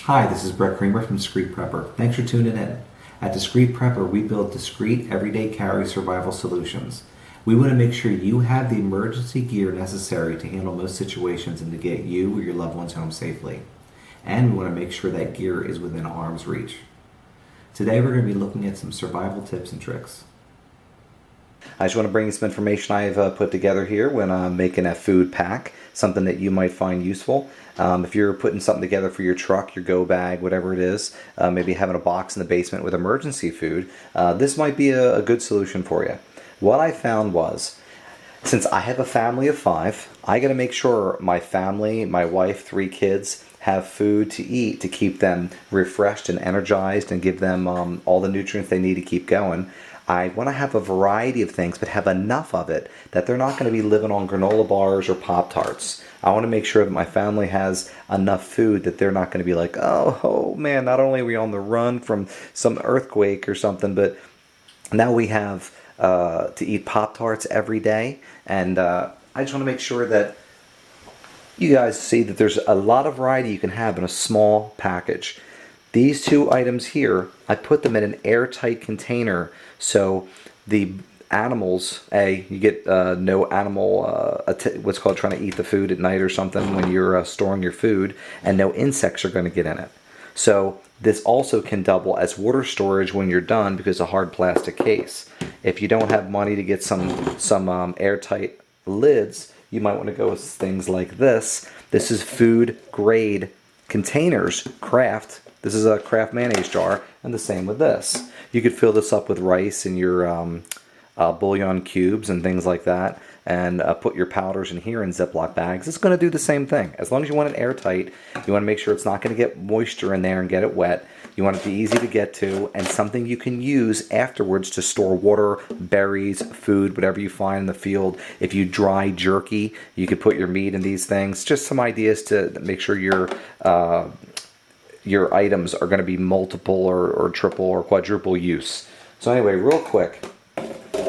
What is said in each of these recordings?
Hi, this is Brett Kramer from Discreet Prepper. Thanks for tuning in. At Discreet Prepper, we build discreet, everyday carry survival solutions. We want to make sure you have the emergency gear necessary to handle most situations and to get you or your loved ones home safely. And we want to make sure that gear is within arm's reach. Today we're going to be looking at some survival tips and tricks. I just want to bring you some information I've put together here when I'm making a food pack, something that you might find useful. If you're putting something together for your truck, your go bag, whatever it is, maybe having a box in the basement with emergency food, this might be a good solution for you. What I found was, since I have a family of 5, I got to make sure my family, my wife, 3 kids, have food to eat to keep them refreshed and energized and give them all the nutrients they need to keep going. I want to have a variety of things, but have enough of it that they're not going to be living on granola bars or Pop-Tarts. I want to make sure that my family has enough food that they're not going to be like, oh man, not only are we on the run from some earthquake or something, but now we have to eat Pop-Tarts every day. And I just want to make sure that you guys see that there's a lot of variety you can have in a small package. These 2 items here, I put them in an airtight container so the animals, you get no animal, what's called trying to eat the food at night or something when you're storing your food, and no insects are going to get in it. So this also can double as water storage when you're done because of a hard plastic case. If you don't have money to get some airtight lids, you might want to go with things like this. This is food grade containers, Kraft. This is a Kraft mayonnaise jar, and the same with this. You could fill this up with rice and your bouillon cubes and things like that, and put your powders in here in Ziploc bags. It's going to do the same thing. As long as you want it airtight, you want to make sure it's not going to get moisture in there and get it wet. You want it to be easy to get to, and something you can use afterwards to store water, berries, food, whatever you find in the field. If you dry jerky, you could put your meat in these things. Just some ideas to make sure your items are going to be multiple or triple or quadruple use. So anyway, real quick,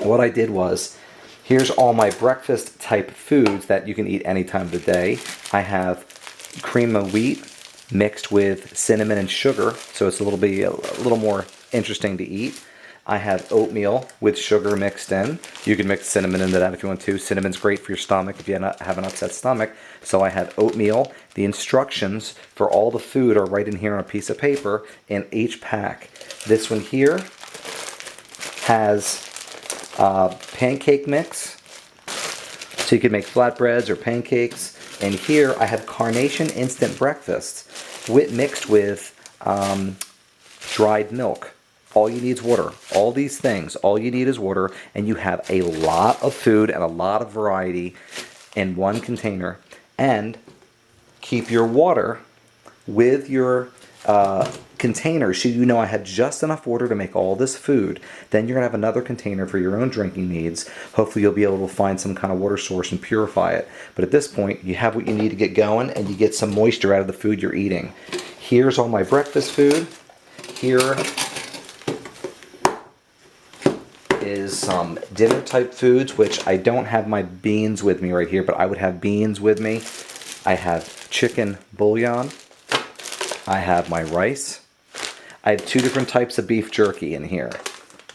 what I did was, here's all my breakfast type foods that you can eat any time of the day. I have cream of wheat mixed with cinnamon and sugar, so it's a little more interesting to eat. I have oatmeal with sugar mixed in. You can mix cinnamon into that if you want to. Cinnamon's great for your stomach if you have an upset stomach. So I have oatmeal. The instructions for all the food are right in here on a piece of paper in each pack. This one here has pancake mix. So you can make flatbreads or pancakes. And here I have Carnation Instant Breakfast mixed with dried milk. All you need is water. All these things, all you need is water, and you have a lot of food and a lot of variety in one container. And keep your water with your container so you know I had just enough water to make all this food. Then you're going to have another container for your own drinking needs. Hopefully you'll be able to find some kind of water source and purify it. But at this point, you have what you need to get going, and you get some moisture out of the food you're eating. Here's all my breakfast food. Here is some dinner type foods, which I don't have my beans with me right here, but I would have beans with me. I have chicken bouillon. I have my rice. I have 2 different types of beef jerky in here.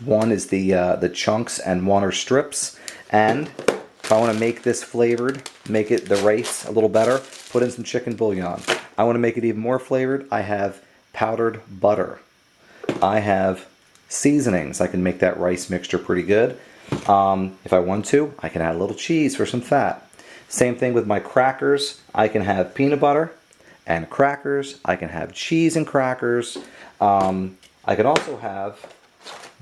One is the chunks and one are strips. And if I want to make this flavored, make it the rice a little better, put in some chicken bouillon. I want to make it even more flavored, I have powdered butter. I have seasonings. I can make that rice mixture pretty good. If I want to, I can add a little cheese for some fat. Same thing with my crackers. I can have peanut butter and crackers. I can have cheese and crackers. I can also have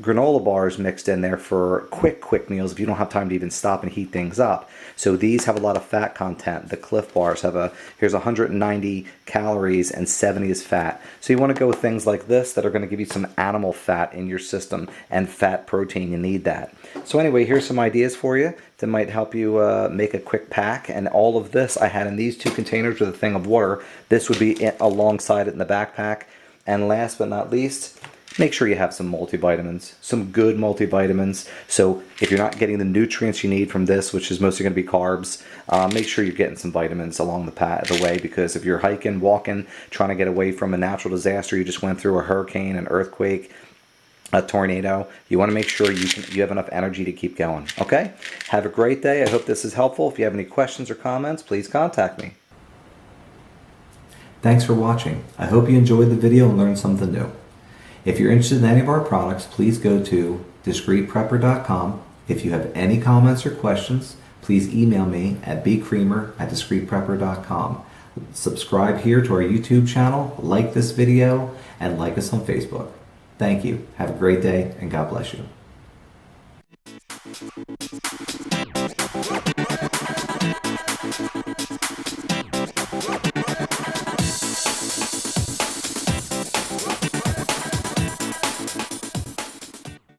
granola bars mixed in there for quick meals if you don't have time to even stop and heat things up. So these have a lot of fat content. The Clif bars have here's 190 calories and 70 is fat. So you want to go with things like this that are going to give you some animal fat in your system and fat protein. You need that. So anyway, here's some ideas for you that might help you make a quick pack. And all of this I had in these 2 containers with a thing of water. This would be alongside it in the backpack. And last but not least, make sure you have some multivitamins, some good multivitamins. So if you're not getting the nutrients you need from this, which is mostly going to be carbs, make sure you're getting some vitamins along the way, because if you're hiking, walking, trying to get away from a natural disaster, you just went through a hurricane, an earthquake, a tornado, you want to make sure you have enough energy to keep going. Okay? Have a great day. I hope this is helpful. If you have any questions or comments, please contact me. Thanks for watching. I hope you enjoyed the video and learned something new. If you're interested in any of our products, please go to discreetprepper.com. If you have any comments or questions, please email me at bcreamer@discreetprepper.com. Subscribe here to our YouTube channel, like this video, and like us on Facebook. Thank you. Have a great day, and God bless you.